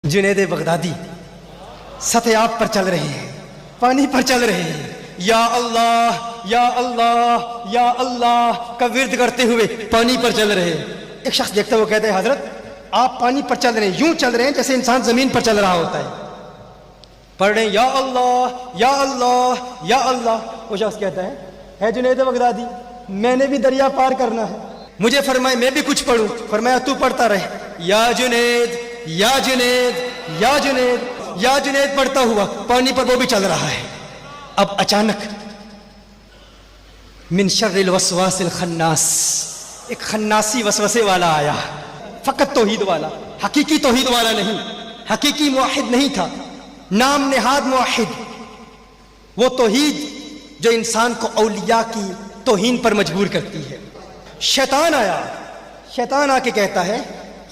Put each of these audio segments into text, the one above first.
جنید بغدادی سطح آب پر چل رہے ہیں، پانی پر چل رہے ہیں، یا اللہ یا اللہ یا اللہ کا ورد کرتے ہوئے پانی پر چل رہے ہیں۔ ایک شخص دیکھتا ہے، وہ کہتا ہے حضرت آپ پانی پر چل رہے ہیں، یوں چل رہے ہیں جیسے انسان زمین پر چل رہا ہوتا ہے، پڑھ رہے ہیں یا اللہ یا اللہ یا اللہ۔ وہ شخص کہتا ہے جنید بغدادی میں نے بھی دریا پار کرنا ہے، مجھے فرمائے میں بھی کچھ پڑھوں۔ فرمایا تو پڑھتا رہے، یا جنید یا جنید یا جنید یا جنید پڑھتا ہوا پانی پر وہ بھی چل رہا ہے۔ اب اچانک من شر الوسواس الخناس، ایک خناسی وسوسے والا آیا، فقط توحید والا، حقیقی توحید والا نہیں، حقیقی موحد نہیں تھا، نام نہاد موحد، وہ توحید جو انسان کو اولیاء کی توہین پر مجبور کرتی ہے۔ شیطان آیا، شیطان آ کے کہتا ہے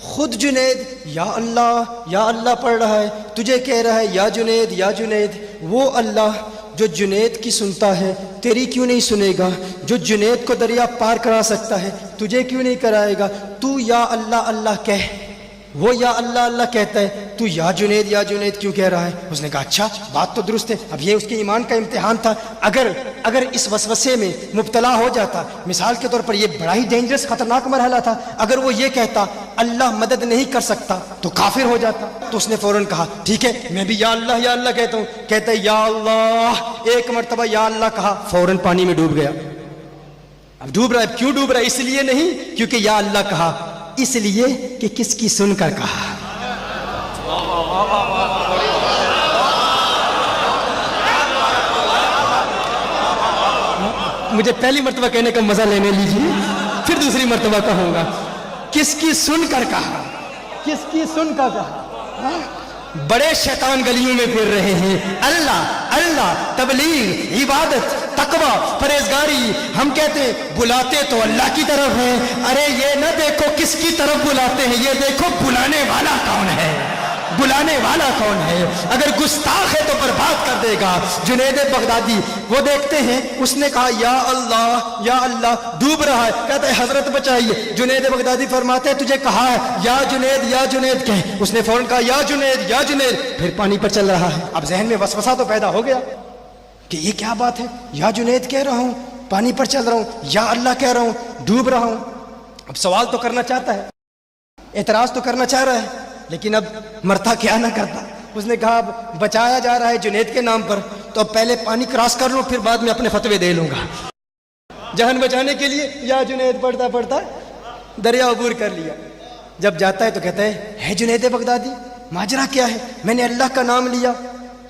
خود جنید یا اللہ پڑھ رہا ہے، تجھے کہہ رہا ہے یا جنید، وہ اللہ جو جنید کی سنتا ہے تیری کیوں نہیں سنے گا؟ جو جنید کو دریا پار کرا سکتا ہے تجھے کیوں نہیں کرائے گا؟ تو یا اللہ کہہ، وہ یا اللہ کہتا ہے، تو یا جنید کیوں کہہ رہا ہے؟ اس نے کہا اچھا بات تو درست ہے، اب یہ اس کے ایمان کا امتحان تھا، اگر اس وسوسے میں مبتلا ہو جاتا، مثال کے طور پر یہ بڑا ہی ڈینجرس خطرناک مرحلہ تھا، اگر وہ یہ کہتا اللہ مدد نہیں کر سکتا تو کافر ہو جاتا۔ تو اس نے فوراً کہا ٹھیک ہے میں بھی یا اللہ کہتا ہوں۔ کہتا ہے یا اللہ، ایک مرتبہ یا اللہ کہا، فوراً پانی میں ڈوب گیا۔ اب ڈوب رہا ہے، کیوں ڈوب رہا ہے؟ اس لیے نہیں کیونکہ یا اللہ کہا، اس لیے کہ کس کی سن کر کہا۔ مجھے پہلی مرتبہ کہنے کا مزہ لینے لیجیے، پھر دوسری مرتبہ کہوں گا کس کی سن کر کہا، کس کی سن کر کہا۔ بڑے شیطان گلیوں میں پھر رہے ہیں، اللہ تبلیغ عبادت تقوی پرہیزگاری، ہم کہتے ہیں بلاتے تو اللہ کی طرف ہیں، ارے یہ نہ دیکھو کس کی طرف بلاتے ہیں، یہ دیکھو بلانے والا کون ہے، بلانے والا کون ہے۔ اگر گستاخ ہے تو برباد کر دے گا۔ جنید بغدادی وہ دیکھتے ہیں، اس نے کہا یا اللہ، ڈوب رہا ہے، کہتا ہے حضرت بچائیے۔ جنید بغدادی فرماتے ہیں تجھے کہا ہے یا جنید کہہ، اس نے فوراً کہا یا جنید، پھر پانی پر چل رہا ہے۔ اب ذہن میں وسوسہ تو پیدا ہو گیا کہ یہ کیا بات ہے، یا جنید کہہ رہا ہوں، پانی پر چل رہا ہوں، یا اللہ کہہ رہا ہوں، ڈوب رہا ہوں۔ اب سوال تو کرنا چاہتا ہے، اعتراض تو کرنا چاہ رہا ہے، لیکن اب مرتا کیا نہ کرتا۔ اس نے کہا اب بچایا جا رہا ہے جنید کے نام پر، تو اب پہلے پانی کراس کر لوں، پھر بعد میں اپنے فتوے دے لوں گا۔ جان بچانے کے لیے یا جنید پڑھتا دریا عبور کر لیا۔ جب جاتا ہے تو کہتا ہے جنید بغدادی ماجرا کیا ہے؟ میں نے اللہ کا نام لیا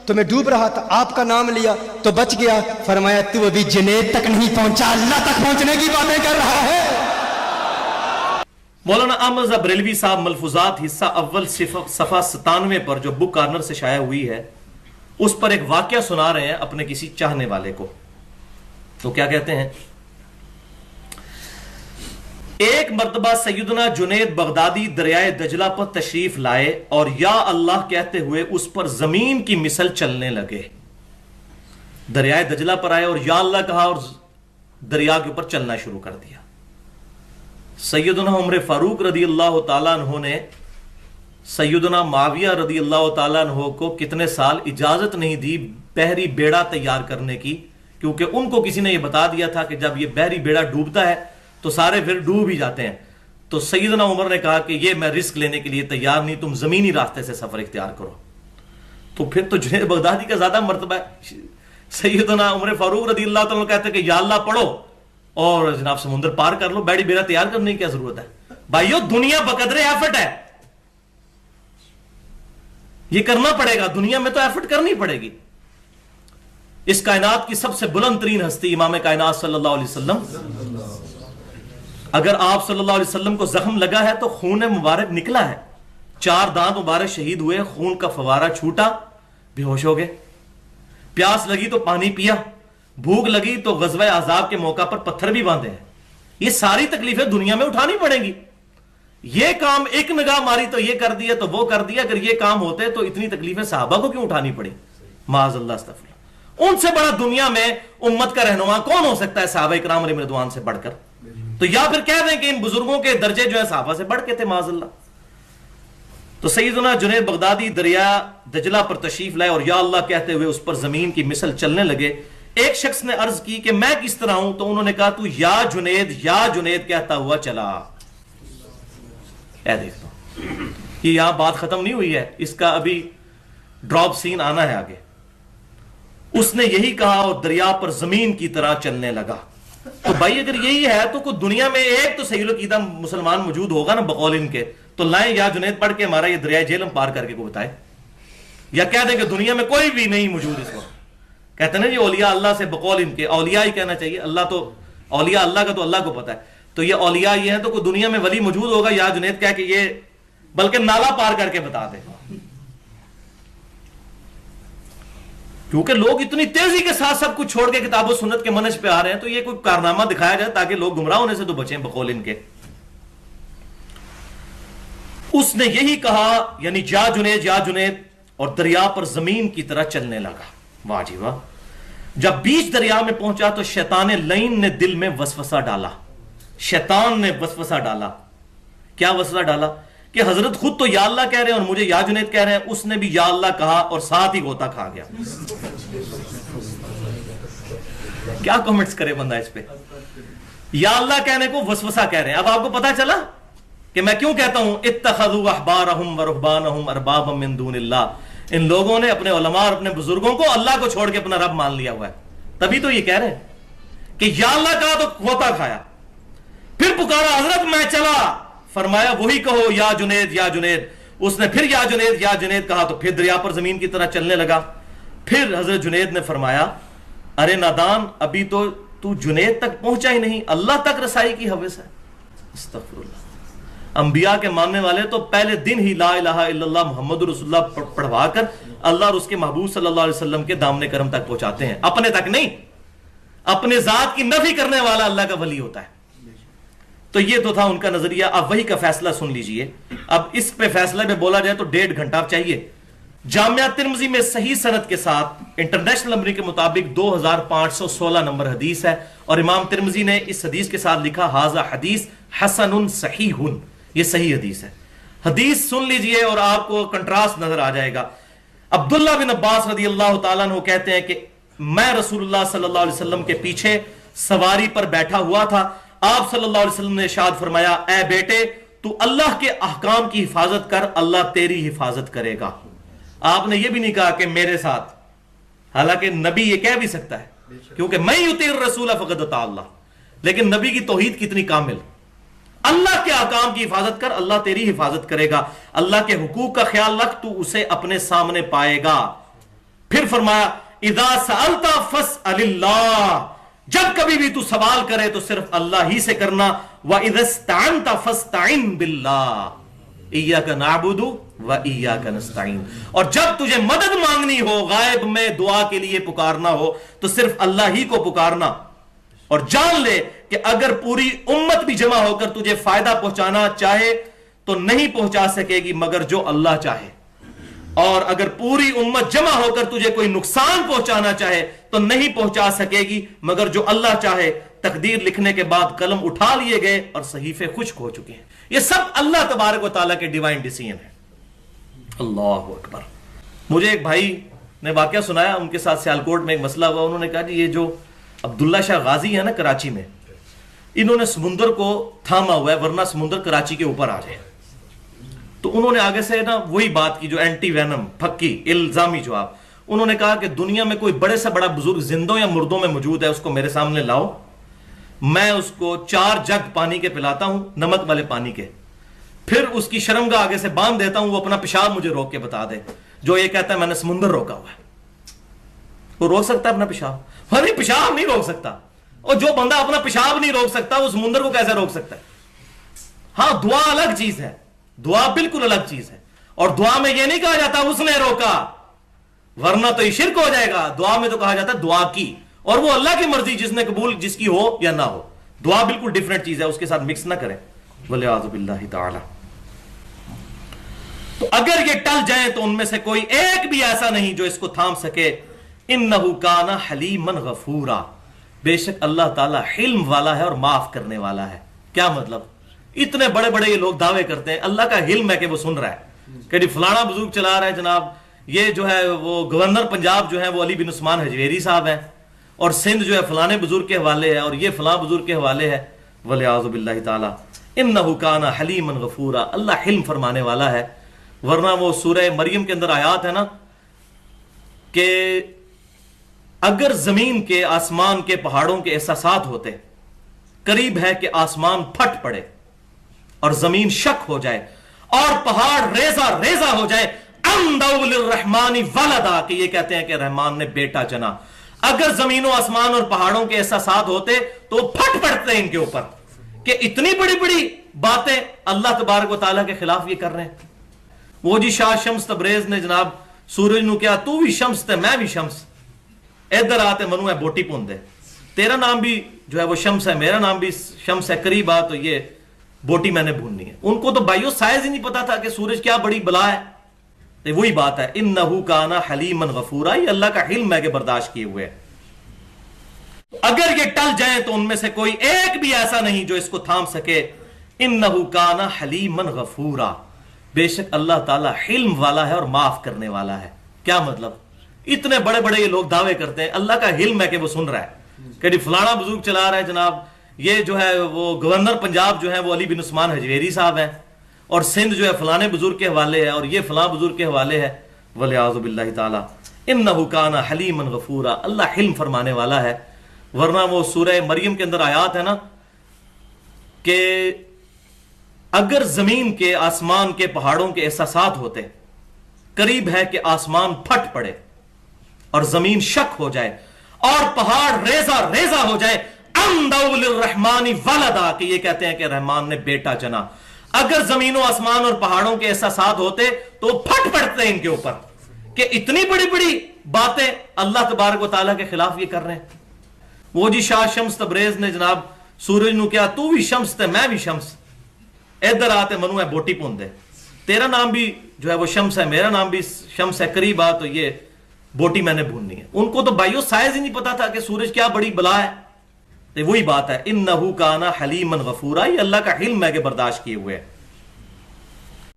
تو میں ڈوب رہا تھا، آپ کا نام لیا تو بچ گیا۔ فرمایا تو ابھی جنید تک نہیں پہنچا، اللہ تک پہنچنے کی باتیں کر رہا ہے۔ مولانا احمد رضا بریلوی صاحب ملفوظات حصہ اول صفحہ 97 پر جو بک کارنر سے شائع ہوئی ہے، اس پر ایک واقعہ سنا رہے ہیں اپنے کسی چاہنے والے کو۔ تو کیا کہتے ہیں؟ ایک مرتبہ سیدنا جنید بغدادی دریائے دجلہ پر تشریف لائے اور یا اللہ کہتے ہوئے اس پر زمین کی مثل چلنے لگے۔ دریائے دجلہ پر آئے اور یا اللہ کہا اور دریا کے اوپر چلنا شروع کر دیا۔ سیدنا عمر فاروق رضی اللہ تعالیٰ عنہ نے سیدنا معاویہ رضی اللہ تعالیٰ عنہ کو کتنے سال اجازت نہیں دی بحری بیڑا تیار کرنے کی، کیونکہ ان کو کسی نے یہ بتا دیا تھا کہ جب یہ بحری بیڑا ڈوبتا ہے تو سارے پھر ڈوب ہی جاتے ہیں۔ تو سیدنا عمر نے کہا کہ یہ میں رسک لینے کے لیے تیار نہیں، تم زمینی راستے سے سفر اختیار کرو۔ تو پھر تو جنید بغدادی کا زیادہ مرتبہ ہے۔ سیدنا عمر فاروق رضی اللہ تعالیٰ کہتے ہیں کہ یا اللہ پڑھو اور جناب سمندر پار کر لو، بیڑی بیڑا تیار کرنے کی کیا ضرورت ہے؟ بھائیو دنیا بقدر ایفرٹ ہے، یہ کرنا پڑے گا، دنیا میں تو ایفرٹ کرنی پڑے گی۔ اس کائنات کی سب سے بلند ترین ہستی امام کائنات صلی اللہ علیہ وسلم، اگر آپ صلی اللہ علیہ وسلم کو زخم لگا ہے تو خون مبارک نکلا ہے، 4 دانت مبارک شہید ہوئے، خون کا فوارہ چھوٹا، بے ہوش ہو گئے۔ پیاس لگی تو پانی پیا، بھوک لگی تو غزوہ احزاب کے موقع پر پتھر بھی باندھے ہیں۔ یہ ساری تکلیفیں دنیا میں اٹھانی پڑیں گی۔ یہ کام ایک نگاہ ماری تو یہ کر دیا تو وہ کر دیا، اگر یہ کام ہوتے تو اتنی تکلیفیں صحابہ کو کیوں اٹھانی پڑی؟ معاذ اللہ استغفر اللہ۔ ان سے بڑا دنیا میں امت کا رہنما کون ہو سکتا ہے صحابہ کرام علیہم رضوان سے بڑھ کر؟ تو یا پھر کہہ دیں کہ ان بزرگوں کے درجے جو ہے صحابہ سے بڑھ کے تھے، معاذ اللہ۔ تو سیدنا جنید بغدادی دریا دجلہ پر تشریف لائے اور یا اللہ کہتے ہوئے اس پر زمین کی مثل چلنے لگے. ایک شخص نے عرض کی کہ میں کس طرح ہوں؟ تو انہوں نے کہا تو یا جنید کہتا ہوا چلا. اے دیکھتا ہوں یہ یہاں بات ختم نہیں ہوئی ہے، اس کا ابھی ڈراپ سین آنا ہے آگے. اس نے یہی کہا اور دریا پر زمین کی طرح چلنے لگا. تو بھائی اگر یہی ہے تو کوئی دنیا میں ایک تو صحیح العقیدہ مسلمان موجود ہوگا نا بقول ان کے، تو لائیں یا جنید پڑھ کے ہمارا یہ دریائے جہلم پار کر کے کو بتائے، یا کہہ دیں کہ دنیا میں کوئی بھی نہیں موجود اس وقت. کہتے ہیں نا یہ اولیاء اللہ سے بقول ان کے، اولیاء ہی کہنا چاہیے، اللہ تو اولیاء اللہ کا تو اللہ کو پتا ہے. تو یہ اولیاء یہ ہیں تو کوئی دنیا میں ولی موجود ہوگا یا جنید کہہ کہ یہ بلکہ نالا پار کر کے بتا دے. کیونکہ لوگ اتنی تیزی کے ساتھ سب کچھ چھوڑ کے کتاب و سنت کے منہج پہ آ رہے ہیں، تو یہ کوئی کارنامہ دکھایا جائے تاکہ لوگ گمراہ ہونے سے تو بچیں بقول ان کے. اس نے یہی کہا یعنی یا جنید اور دریا پر زمین کی طرح چلنے لگا. واہ جی واہ. جب بیچ دریا میں پہنچا تو شیطان لعین نے دل میں وسوسہ ڈالا. شیطان نے وسوسہ ڈالا. کیا وسوسہ ڈالا؟ کہ حضرت خود تو یا اللہ کہہ رہے ہیں اور مجھے یا جنید کہہ رہے ہیں. اس نے بھی یا اللہ کہا اور ساتھ ہی غوطہ کھا گیا. کیا کمنٹس کرے بندہ اس پہ؟ یا اللہ کہنے کو وسوسہ کہہ رہے ہیں. اب آپ کو پتا چلا کہ میں کیوں کہتا ہوں اتخذوا احبارهم ورهبانهم اربابا من دون اللہ. ان لوگوں نے اپنے علماء اور اپنے بزرگوں کو اللہ کو چھوڑ کے اپنا رب مان لیا ہوا ہے. تبھی تو یہ کہہ رہے ہیں کہ یا اللہ کہا تو غوطہ کھایا. پھر پکارا حضرت میں چلا، فرمایا وہی کہو یا جنید. اس نے پھر یا جنید کہا تو پھر دریا پر زمین کی طرح چلنے لگا. پھر حضرت جنید نے فرمایا ارے نادان، ابھی تو تو جنید تک پہنچا ہی نہیں، اللہ تک رسائی کی حوث ہے. استغفر اللہ. انبیاء کے ماننے والے تو پہلے دن ہی لا الہ الا اللہ محمد رسول اللہ پڑھوا کر اللہ اور اس کے محبوب صلی اللہ علیہ وسلم کے دامن کرم تک پہنچاتے ہیں، اپنے تک نہیں. اپنے ذات کی نفی کرنے والا اللہ کا ولی ہوتا ہے. تو یہ تو تھا ان کا نظریہ. اب وہی کا فیصلہ سن لیجئے. اب اس پہ فیصلہ میں بولا جائے تو 1.5 گھنٹہ چاہیے. جامعہ ترمذی میں صحیح سند کے ساتھ انٹرنیشنل نمبر کے مطابق 2516 نمبر حدیث ہے، اور امام ترمذی نے اس حدیث کے ساتھ لکھا ھذا حدیث حسن صحیح. یہ صحیح حدیث ہے. حدیث سن لیجئے اور آپ کو کنٹراسٹ نظر آ جائے گا. عبداللہ بن عباس رضی اللہ تعالیٰ عنہ کہتے ہیں کہ میں رسول اللہ صلی اللہ علیہ وسلم کے پیچھے سواری پر بیٹھا ہوا تھا. آپ صلی اللہ علیہ وسلم نے ارشاد فرمایا اے بیٹے تو اللہ کے احکام کی حفاظت کر، اللہ تیری حفاظت کرے گا. آپ نے یہ بھی نہیں کہا کہ میرے ساتھ، حالانکہ نبی یہ کہہ بھی سکتا ہے کیونکہ میں یطیع الرسول فقد اطاع اللہ، لیکن نبی کی توحید کتنی کامل. اللہ کے احکام کی حفاظت کر، اللہ تیری حفاظت کرے گا. اللہ کے حقوق کا خیال رکھ، تو اسے اپنے سامنے پائے گا. پھر فرمایا اذا سألت فاسأل اللہ، جب کبھی بھی تو سوال کرے تو صرف اللہ ہی سے کرنا. وَإِذَا اسْتَعَنْتَ فَاسْتَعِنْ بِاللَّهِ إِيَّاكَ نَعْبُدُ وَإِيَّاكَ نَسْتَعِينُ. اور جب تجھے مدد مانگنی ہو، غائب میں دعا کے لیے پکارنا ہو، تو صرف اللہ ہی کو پکارنا. اور جان لے کہ اگر پوری امت بھی جمع ہو کر تجھے فائدہ پہنچانا چاہے تو نہیں پہنچا سکے گی مگر جو اللہ چاہے، اور اگر پوری امت جمع ہو کر تجھے کوئی نقصان پہنچانا چاہے تو نہیں پہنچا سکے گی مگر جو اللہ چاہے. تقدیر لکھنے کے بعد قلم اٹھا لیے گئے اور صحیفے خشک ہو چکے ہیں. یہ سب اللہ تبارک و تعالیٰ کے ڈیوائن ڈیسیژن ہے. اللہ اکبر. مجھے ایک بھائی نے واقعہ سنایا، ان کے ساتھ سیالکوٹ میں ایک مسئلہ ہوا. انہوں نے کہا جی یہ جو عبداللہ شاہ غازی ہے نا کراچی میں، انہوں نے سمندر کو تھاما ہوا ہے ورنہ سمندر کراچی کے اوپر آ جائے. تو انہوں نے آگے سے نا وہی بات کی جو اینٹی وینم پھکی الزامی جواب. انہوں نے کہا کہ دنیا میں کوئی بڑے سے بڑا بزرگ زندوں یا مردوں میں موجود ہے، اس کو میرے سامنے لاؤ، میں اس کو 4 جگ پانی کے پلاتا ہوں، نمک والے پانی کے، پھر اس کی شرمگاہ آگے سے باندھ دیتا ہوں، وہ اپنا پیشاب مجھے روک کے بتا دے. جو یہ کہتا ہے میں نے سمندر روکا ہوا ہے. وہ روک سکتا ہے اپنا پیشاب؟ نہیں، پیشاب نہیں روک سکتا. اور جو بندہ اپنا پیشاب نہیں روک سکتا وہ سمندر کو کیسے روک سکتا ہے؟ ہاں دعا الگ چیز ہے، دعا بالکل الگ چیز ہے. اور دعا میں یہ نہیں کہا جاتا اس نے روکا ورنہ تو یہ شرک ہو جائے گا. دعا میں تو کہا جاتا ہے دعا کی، اور وہ اللہ کی مرضی جس نے قبول جس کی ہو یا نہ ہو. دعا بالکل ڈیفرنٹ چیز ہے، اس کے ساتھ مکس نہ کریں. والعیاذ باللہ تعالی. تو اگر یہ ٹل جائیں تو ان میں سے کوئی ایک بھی ایسا نہیں جو اس کو تھام سکے. انہ کان حلیما غفورا، بے شک اللہ تعالیٰ حلم والا ہے اور معاف کرنے والا ہے. کیا مطلب؟ اتنے بڑے بڑے یہ لوگ دعوے کرتے ہیں اللہ کا حلم ہے کہ وہ سن رہا ہے، کہ جی فلانا بزرگ چلا رہا ہے جناب، یہ جو ہے وہ گورنر پنجاب جو ہے وہ علی بن عثمان حجویری صاحب ہیں، اور سندھ جو ہے فلانے بزرگ کے حوالے ہے، اور یہ فلاں بزرگ کے حوالے ہے، ولیعوذ باللہ تعالی انہ کان حلیما غفورا، اللہ حلم فرمانے والا ہے۔ ورنہ وہ سورہ مریم کے اندر آیات ہے نا کہ اگر زمین کے آسمان کے پہاڑوں کے احساسات ہوتے، قریب ہے کہ آسمان پھٹ پڑے اور زمین شک ہو جائے اور پہاڑ ریزہ ریزہ ہو جائے، اندعوا للرحمن ولدا، کہ یہ کہتے ہیں کہ رحمان نے بیٹا جنا۔ اگر زمین و آسمان اور پہاڑوں کے احساسات ہوتے تو پھٹ پڑتے ان کے اوپر کہ اتنی بڑی بڑی باتیں اللہ تبارک و تعالیٰ کے خلاف یہ کر رہے ہیں۔ وہ جی شاہ شمس تبریز نے جناب سورج نو کیا تو بھی شمس تے میں بھی شمس، ادھر آتے منو ہے بوٹی پون دے، تیرا نام بھی جو ہے وہ شمس ہے، میرا نام بھی شمس ہے، قریب آ تو یہ بوٹی میں نے بھوننی ہے۔ ان کو تو بھائیو سائز ہی نہیں پتا تھا کہ سورج کیا بڑی بلا ہے۔ تو وہی بات ہے انہو کانا حلیما غفورا، یہ اللہ کا حلم ہے کہ برداشت کیے ہوئے۔ اگر یہ ٹل جائیں تو ان میں سے کوئی ایک بھی ایسا نہیں جو اس کو تھام سکے۔ انہو کانا حلیما غفورا، بے شک اللہ تعالیٰ حلم والا ہے اور معاف کرنے والا ہے۔ کیا مطلب؟ اتنے بڑے بڑے یہ لوگ دعوے کرتے ہیں، اللہ کا حلم ہے کہ وہ سن رہا ہے کہ جی فلانا بزرگ چلا رہا ہے جناب، یہ جو ہے وہ گورنر پنجاب جو ہے وہ علی بن عثمان حجویری صاحب ہیں، اور سندھ جو ہے فلانے بزرگ کے حوالے ہے، اور یہ فلاں بزرگ کے حوالے ہے، ولیعوذ باللہ تعالی انہ کان حلیما غفورا، اللہ حلم فرمانے والا ہے۔ ورنہ وہ سورہ مریم کے اندر آیات ہے نا کہ اگر زمین کے آسمان کے پہاڑوں کے احساسات ہوتے، قریب ہے کہ آسمان پھٹ پڑے اور زمین شک ہو جائے اور پہاڑ ریزہ ریزہ ہو جائے، اندعوا للرحمن ولدا، کہ یہ کہتے ہیں کہ رحمان نے بیٹا جنا۔ اگر زمین و آسمان اور پہاڑوں کے احساسات ہوتے تو پھٹ پڑتے ان کے اوپر کہ اتنی بڑی بڑی باتیں اللہ تبارک و تعالیٰ کے خلاف یہ کر رہے ہیں۔ وہ جی شاہ شمس تبریز نے جناب سورج نو کیا تو بھی شمس تے میں بھی شمس، ادھر آتے منو ہے بوٹی پون دے، تیرا نام بھی جو ہے وہ شمس ہے، میرا نام بھی شمس ہے، قریب آ تو یہ بوٹی میں نے بھوننی ہے۔ ان کو تو بھائیو سائز ہی نہیں پتا تھا کہ سورج کیا بڑی بلا ہے۔ تو وہی بات ہے انہو کانا حلیما غفورا، یہ اللہ کا حلم ہے کہ برداشت کیے ہوئے۔